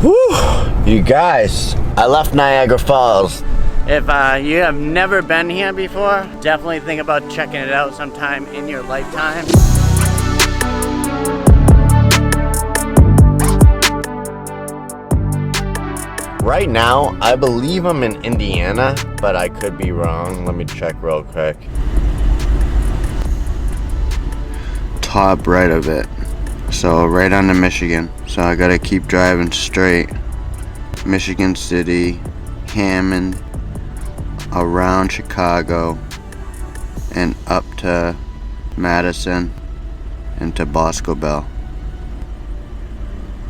Whew, you guys, I left Niagara Falls. If you have never been here before, definitely think about checking it out sometime in your lifetime. Right now, I believe I'm in Indiana, but I could be wrong. Let me check real quick. Top right of it. So right on to Michigan. So I gotta keep driving straight. Michigan City, Hammond, around Chicago, and up to Madison and to Boscobel.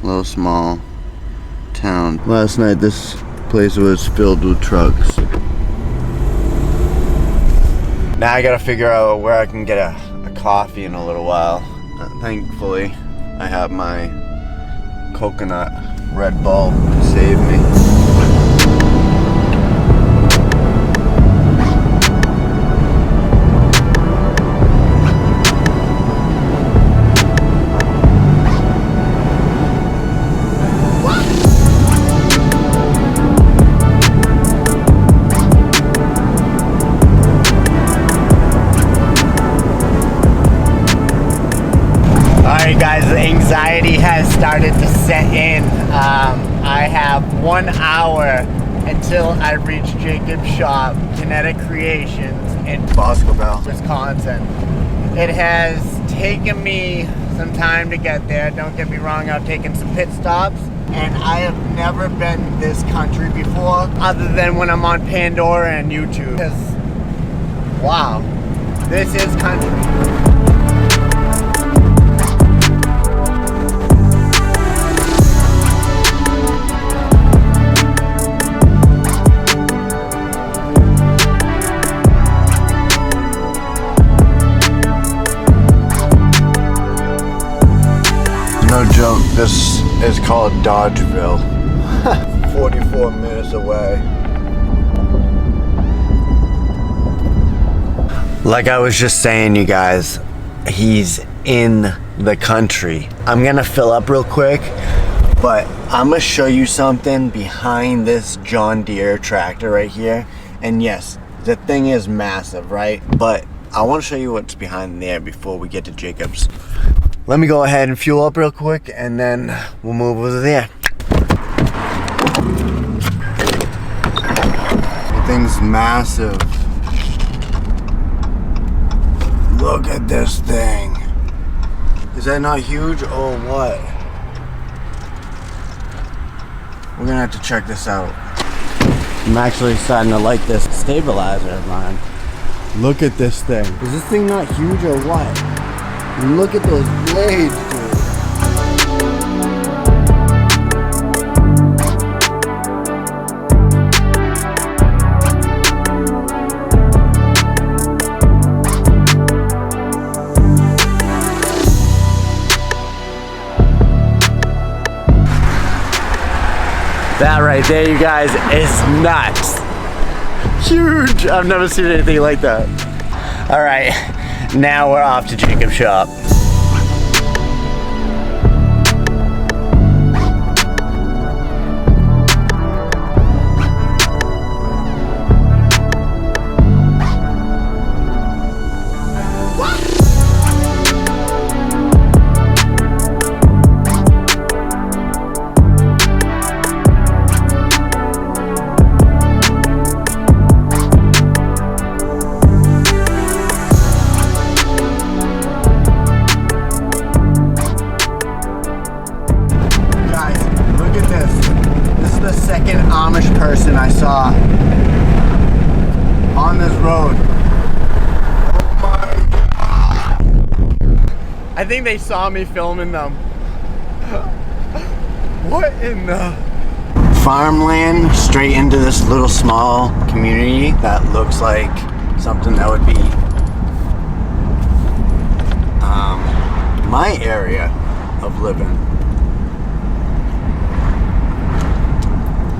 Little small town. Last night this place was filled with trucks. Now I gotta figure out where I can get a coffee in a little while. Thankfully I have my coconut Red Bull to save me. Guys, the anxiety has started to set in. I have 1 hour until I reach Jacob's shop, Kinnettic Kreations in Boscobel, Wisconsin. It has taken me some time to get there. Don't get me wrong, I've taken some pit stops, and I have never been this country before, other than when I'm on Pandora and YouTube. Because, wow, this is country. No joke, this is called Dodgeville. 44 minutes away. Like I was just saying, you guys, he's in the country. I'm gonna fill up real quick, but I'm gonna show you something behind this John Deere tractor right here. And yes, the thing is massive, right? But I wanna show you what's behind there before we get to Jacob's. Let me go ahead and fuel up real quick, and then we'll move over there. The thing's massive. Look at this thing. Is that not huge or what? We're gonna have to check this out. I'm actually starting to like this stabilizer of mine. Look at this thing. Is this thing not huge or what? Look at those blades, dude. That right there, you guys, is nuts. Huge. I've never seen anything like that. All right. Now we're off to Jacob's shop. Amish person I saw on this road. Oh my God. I think they saw me filming them. What in the? Farmland straight into this little small community that looks like something that would be my area of living.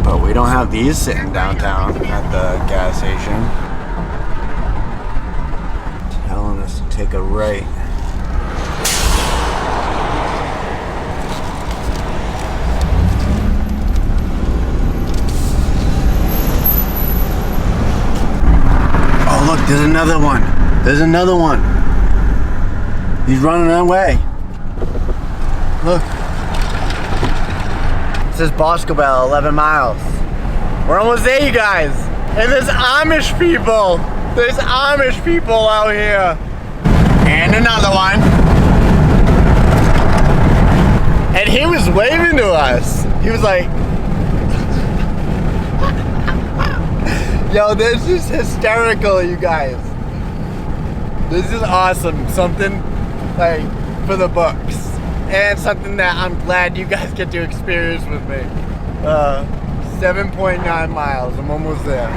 But we don't have these sitting downtown at the gas station. Telling us to take a right. There's another one. There's another one. He's running away. Look. It says Boscobel, 11 miles. We're almost there, you guys. And there's Amish people. There's Amish people out here. And another one. And he was waving to us. He was like, yo, this is hysterical, you guys. This is awesome. Something like for the books. And something that I'm glad you guys get to experience with me. 7.9 miles. I'm almost there.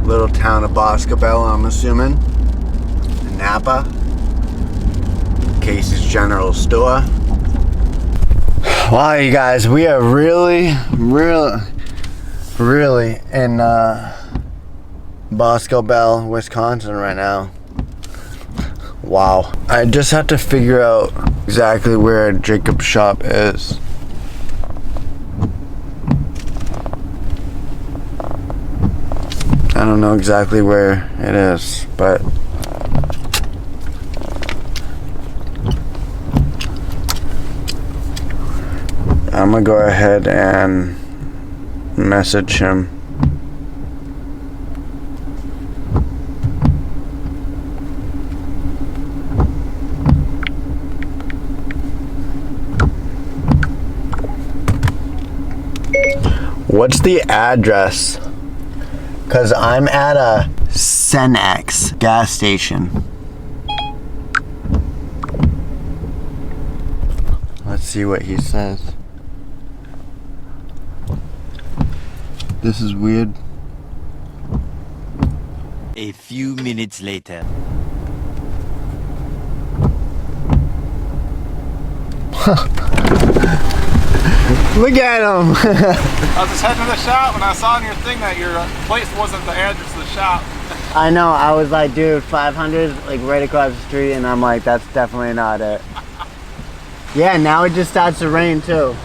Little town of Boscobel, I'm assuming. Napa. Casey's General Store. Wow, you guys, we are really in Boscobel, Wisconsin right now. Wow. I just have to figure out exactly where Jacob's shop is. I don't know exactly where it is, but I'm gonna go ahead and message him. What's the address? Cause I'm at a Cenex gas station. Let's see what he says. This is weird. A few minutes later. Look at him. I was just heading to the shop and I saw on your thing that your place wasn't the address of the shop. I know, I was like, dude, 500, like right across the street, and I'm like, that's definitely not it. Yeah, now it just starts to rain too.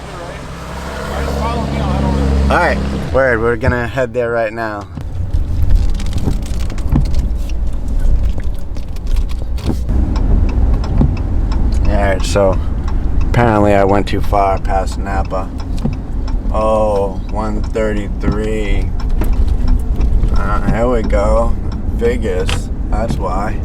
Alright, word, we're gonna head there right now. Alright, so apparently I went too far past Napa. Oh, 133. Here we go. Vegas, that's why.